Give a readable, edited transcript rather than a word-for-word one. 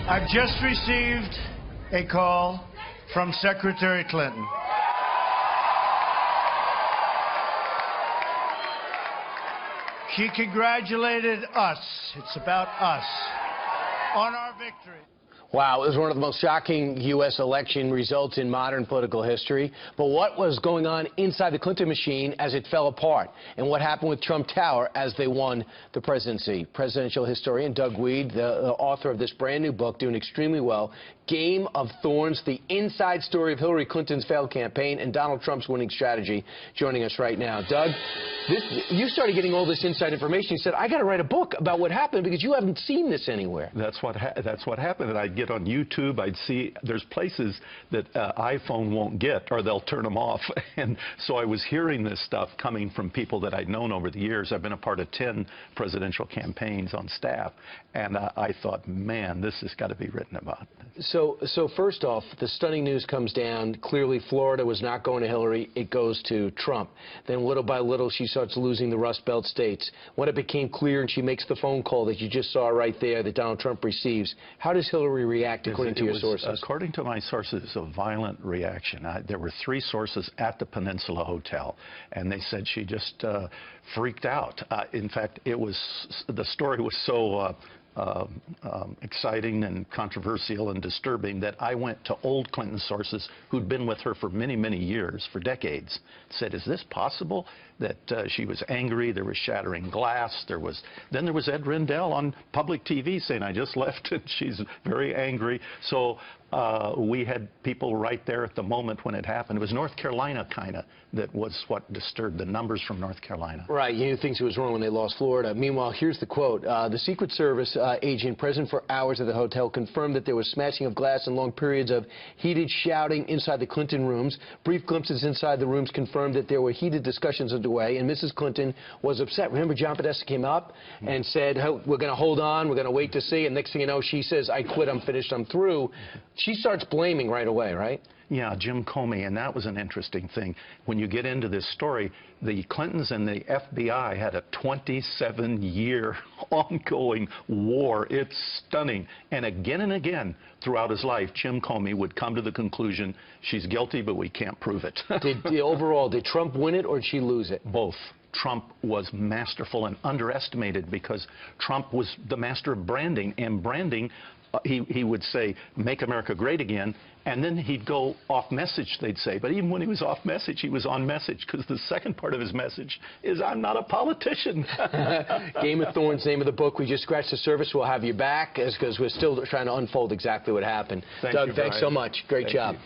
I've just received a call from Secretary Clinton. She congratulated us, it's about us, on our victory. Wow, it was one of the most shocking U.S. election results in modern political history. But what was going on inside the Clinton machine as it fell apart? And what happened with Trump Tower as they won the presidency? Presidential historian Doug Weed, the author of this brand new book, doing extremely well, Game of Thorns, the inside story of Hillary Clinton's failed campaign and Donald Trump's winning strategy, joining us right now. Doug, you started getting all this inside information. You said, I got to write a book about what happened because you haven't seen this anywhere. That's what happened. And I'd get on YouTube, I'd see there's places that iPhone won't get, or they'll turn them off. And so I was hearing this stuff coming from people that I'd known over the years. I've been a part of 10 presidential campaigns on staff. And I thought, man, this has got to be written about. So first off, the stunning news comes down. Clearly, Florida was not going to Hillary. It goes to Trump. Then little by little, she starts losing the Rust Belt states. When it became clear and she makes the phone call that you just saw right there that Donald Trump receives, how does Hillary react, according to your sources? According to my sources, a violent reaction. There were 3 sources at the Peninsula Hotel, and they said she just freaked out. In fact, the story was so exciting and controversial and disturbing that I went to old Clinton sources who'd been with her for many, many years, for decades, said, is this possible? That she was angry, there was shattering glass, then there was Ed Rendell on public TV saying, I just left and she's very angry. So we had people right there at the moment when it happened. It was North Carolina kind of that was what disturbed, the numbers from North Carolina. Right, you knew things was wrong when they lost Florida. Meanwhile, here's the quote. The Secret Service agent present for hours at the hotel confirmed that there was smashing of glass and long periods of heated shouting inside the Clinton rooms. Brief glimpses inside the rooms confirmed that there were heated discussions underway, and Mrs. Clinton was upset. Remember, John Podesta came up and said, hey, we're going to hold on, we're going to wait to see, and next thing you know, she says, I quit, I'm finished, I'm through. She starts blaming right away, right? Yeah, Jim Comey, and that was an interesting thing. When you get into this story, the Clintons and the FBI had a 27-year ongoing war. It's stunning. And again, throughout his life, Jim Comey would come to the conclusion, she's guilty, but we can't prove it. Overall, did Trump win it or did she lose it? Both. Trump was masterful and underestimated because Trump was the master of branding, and branding, he would say, make America great again, and then he'd go off message, they'd say. But even when he was off message, he was on message, because the second part of his message is, I'm not a politician. Game of Thorns, name of the book. We just scratched the surface. We'll have you back, because we're still trying to unfold exactly what happened. Doug, thanks so much. Great job.